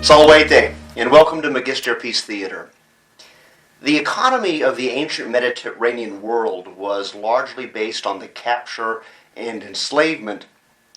Salvete, and welcome to Magister Peace Theater. The economy of the ancient Mediterranean world was largely based on the capture and enslavement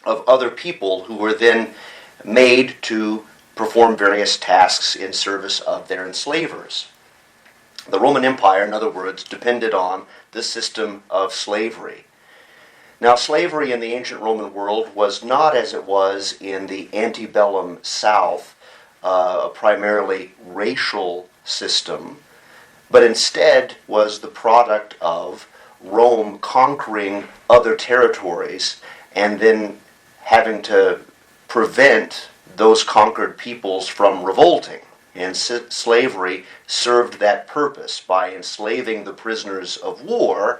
of other people who were then made to perform various tasks in service of their enslavers. The Roman Empire, in other words, depended on the system of slavery. Now, slavery in the ancient Roman world was not as it was in the antebellum South, a primarily racial system, but instead was the product of Rome conquering other territories and then having to prevent those conquered peoples from revolting. And slavery served that purpose. By enslaving the prisoners of war,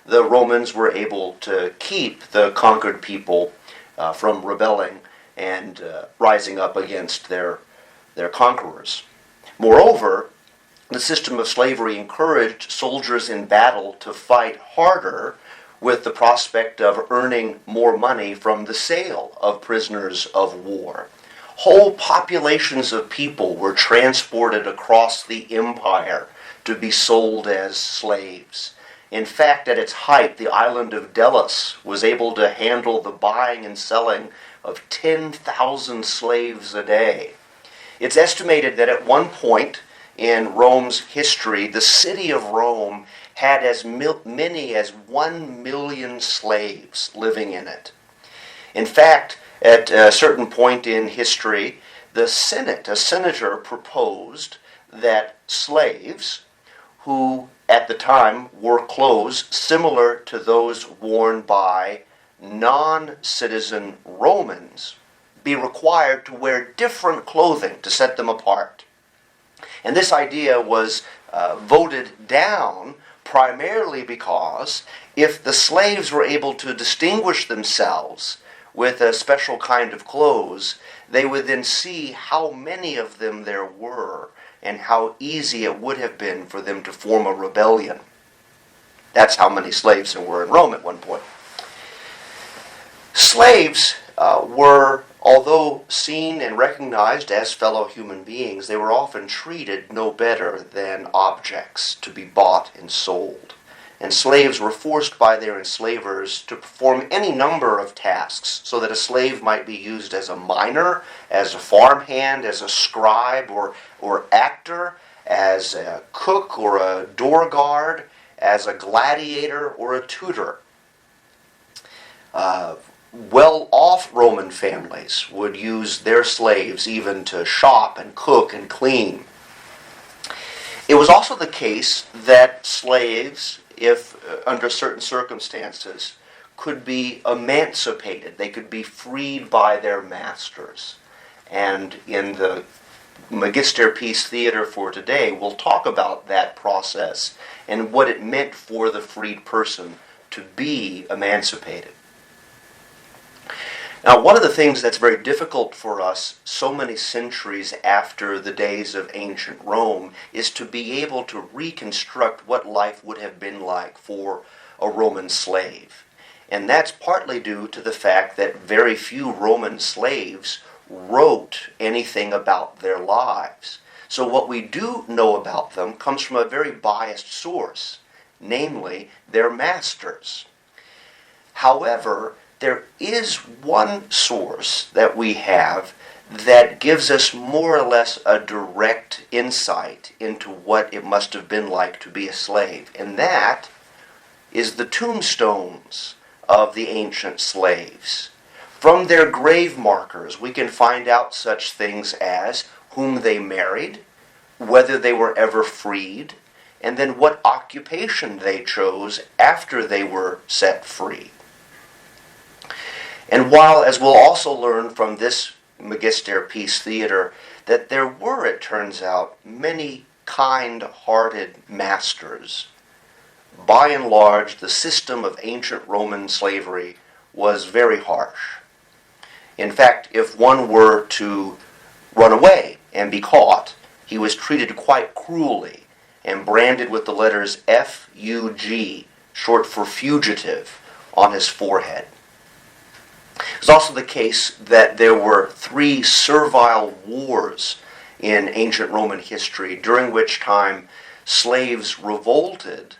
the Romans were able to keep the conquered people from rebelling and rising up against their conquerors. Moreover, the system of slavery encouraged soldiers in battle to fight harder with the prospect of earning more money from the sale of prisoners of war. Whole populations of people were transported across the empire to be sold as slaves. In fact, at its height, the island of Delos was able to handle the buying and selling of 10,000 slaves a day. It's estimated that at one point in Rome's history, the city of Rome had as many as 1 million slaves living in it. In fact, at a certain point in history, the Senate, a senator, proposed that slaves who at the time wore clothes similar to those worn by non-citizen Romans be required to wear different clothing to set them apart. And this idea was voted down primarily because if the slaves were able to distinguish themselves with a special kind of clothes, they would then see how many of them there were and how easy it would have been for them to form a rebellion. That's how many slaves there were in Rome at one point. Slaves were, although seen and recognized as fellow human beings, they were often treated no better than objects to be bought and sold. And slaves were forced by their enslavers to perform any number of tasks, so that a slave might be used as a miner, as a farmhand, as a scribe or actor, as a cook or a door guard, as a gladiator or a tutor. Well-off Roman families would use their slaves even to shop and cook and clean. It was also the case that slaves, if under certain circumstances, could be emancipated. They could be freed by their masters. And in the Magister Peace Theater for today, we'll talk about that process and what it meant for the freed person to be emancipated. Now, one of the things that's very difficult for us so many centuries after the days of ancient Rome is to be able to reconstruct what life would have been like for a Roman slave. And that's partly due to the fact that very few Roman slaves wrote anything about their lives. So what we do know about them comes from a very biased source, namely their masters. However, there is one source that we have that gives us more or less a direct insight into what it must have been like to be a slave, and that is the tombstones of the ancient slaves. From their grave markers, we can find out such things as whom they married, whether they were ever freed, and then what occupation they chose after they were set free. And while, as we'll also learn from this Magister Peace Theater, that there were, it turns out, many kind-hearted masters, by and large, the system of ancient Roman slavery was very harsh. In fact, if one were to run away and be caught, he was treated quite cruelly and branded with the letters F-U-G, short for fugitive, on his forehead. It's also the case that there were 3 servile wars in ancient Roman history, during which time slaves revolted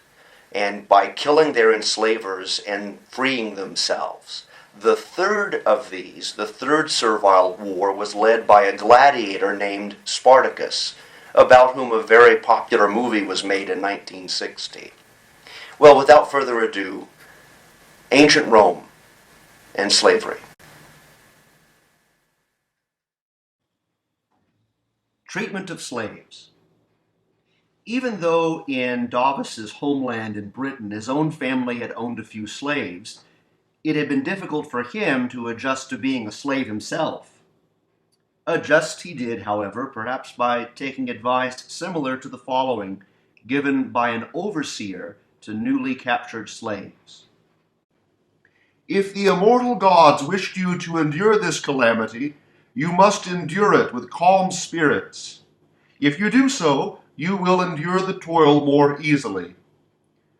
and by killing their enslavers and freeing themselves. The third of these, the third servile war, was led by a gladiator named Spartacus, about whom a very popular movie was made in 1960. Well, without further ado, ancient Rome and slavery. Treatment of slaves. Even though in Davis's homeland in Britain his own family had owned a few slaves, it had been difficult for him to adjust to being a slave himself. Adjust he did, however, perhaps by taking advice similar to the following, given by an overseer to newly captured slaves. If the immortal gods wished you to endure this calamity, you must endure it with calm spirits. If you do so, you will endure the toil more easily.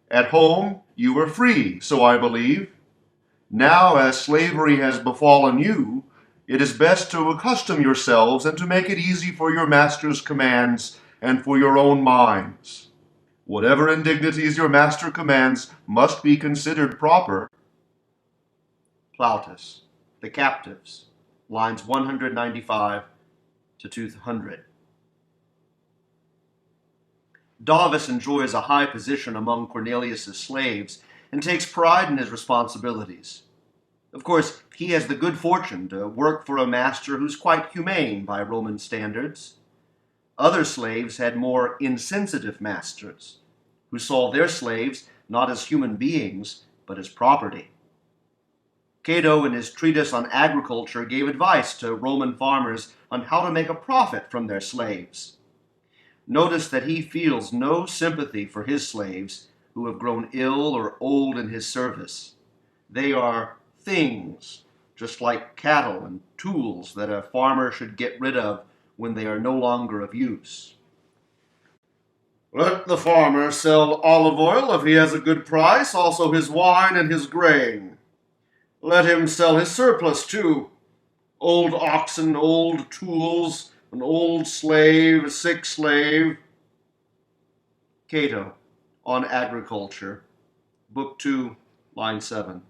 At home, you were free, so I believe. Now, as slavery has befallen you, it is best to accustom yourselves and to make it easy for your master's commands and for your own minds. Whatever indignities your master commands must be considered proper. Plautus, The Captives, lines 195 to 200. Davis enjoys a high position among Cornelius's slaves and takes pride in his responsibilities. Of course, he has the good fortune to work for a master who's quite humane by Roman standards. Other slaves had more insensitive masters, who saw their slaves not as human beings, but as property. Cato, in his treatise on agriculture, gave advice to Roman farmers on how to make a profit from their slaves. Notice that he feels no sympathy for his slaves who have grown ill or old in his service. They are things, just like cattle and tools that a farmer should get rid of when they are no longer of use. Let the farmer sell olive oil if he has a good price, also his wine and his grain. Let him sell his surplus too. Old oxen, old tools, an old slave, a sick slave. Cato, on Agriculture, Book 2, line 7.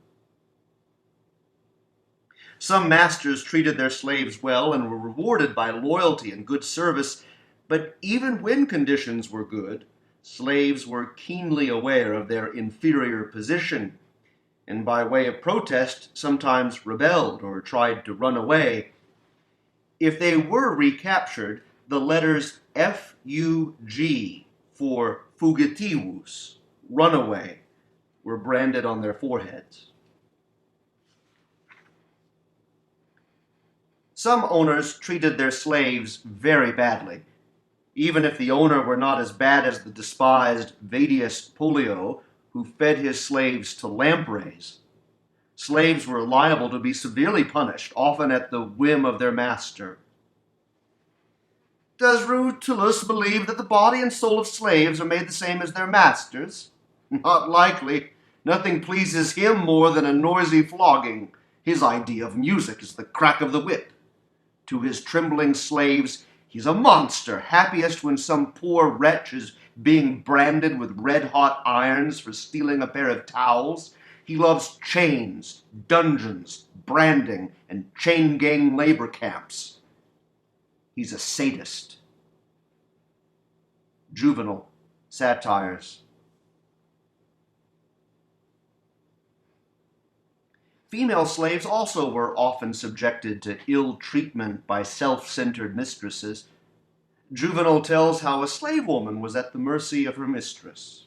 Some masters treated their slaves well and were rewarded by loyalty and good service, but even when conditions were good, slaves were keenly aware of their inferior position, and by way of protest sometimes rebelled or tried to run away. If they were recaptured, the letters F-U-G for fugitivus, runaway, were branded on their foreheads. Some owners treated their slaves very badly. Even if the owner were not as bad as the despised Vedius Pollio, who fed his slaves to lampreys, slaves were liable to be severely punished, often at the whim of their master. Does Rutilius believe that the body and soul of slaves are made the same as their masters? Not likely. Nothing pleases him more than a noisy flogging. His idea of music is the crack of the whip. To his trembling slaves, he's a monster, happiest when some poor wretch is being branded with red-hot irons for stealing a pair of towels. He loves chains, dungeons, branding, and chain-gang labor camps. He's a sadist. Juvenal, Satires. Female slaves also were often subjected to ill treatment by self-centered mistresses. Juvenal tells how a slave woman was at the mercy of her mistress.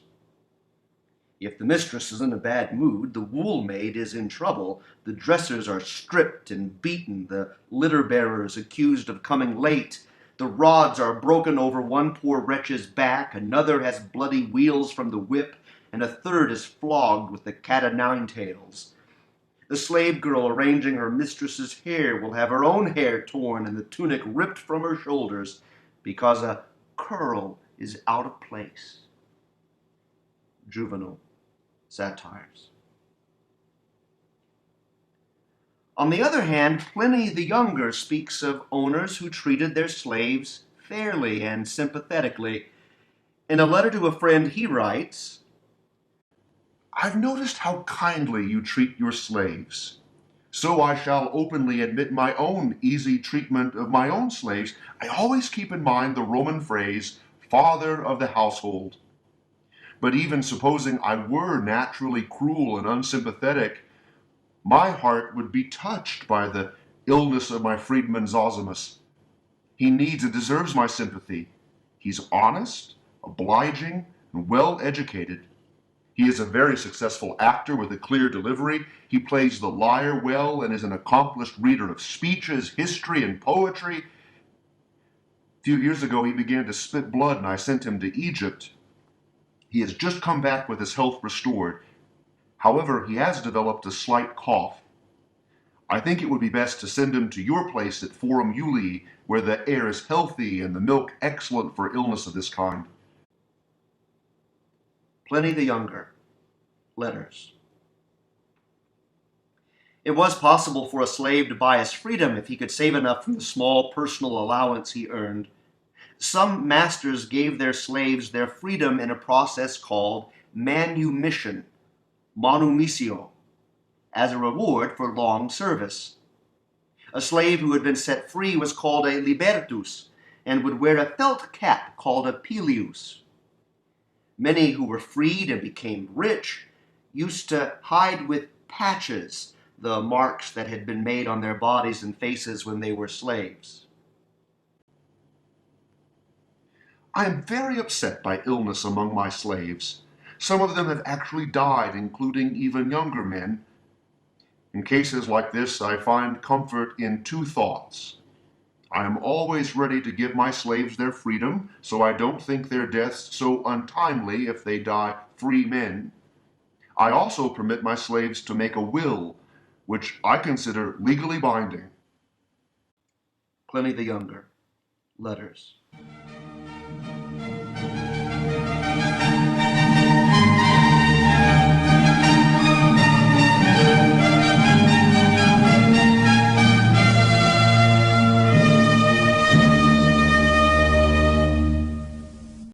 If the mistress is in a bad mood, the wool maid is in trouble, the dressers are stripped and beaten, the litter bearers accused of coming late, the rods are broken over one poor wretch's back, another has bloody wheals from the whip, and a third is flogged with the cat-o'-nine-tails. The slave girl arranging her mistress's hair will have her own hair torn and the tunic ripped from her shoulders because a curl is out of place. Juvenal, Satires. On the other hand, Pliny the Younger speaks of owners who treated their slaves fairly and sympathetically. In a letter to a friend, he writes, I've noticed how kindly you treat your slaves. So I shall openly admit my own easy treatment of my own slaves. I always keep in mind the Roman phrase, father of the household. But even supposing I were naturally cruel and unsympathetic, my heart would be touched by the illness of my freedman Zosimus. He needs and deserves my sympathy. He's honest, obliging, and well educated. He is a very successful actor with a clear delivery. He plays the lyre well and is an accomplished reader of speeches, history, and poetry. A few years ago, he began to spit blood, and I sent him to Egypt. He has just come back with his health restored. However, he has developed a slight cough. I think it would be best to send him to your place at Forum Julii, where the air is healthy and the milk excellent for illness of this kind. Pliny the Younger, Letters. It was possible for a slave to buy his freedom if he could save enough from the small personal allowance he earned. Some masters gave their slaves their freedom in a process called manumission, manumitio, as a reward for long service. A slave who had been set free was called a libertus, and would wear a felt cap called a pileus. Many who were freed and became rich used to hide with patches the marks that had been made on their bodies and faces when they were slaves. I am very upset by illness among my slaves. Some of them have actually died, including even younger men. In cases like this, I find comfort in two thoughts. I am always ready to give my slaves their freedom, so I don't think their deaths so untimely if they die free men. I also permit my slaves to make a will, which I consider legally binding. Pliny the Younger, Letters.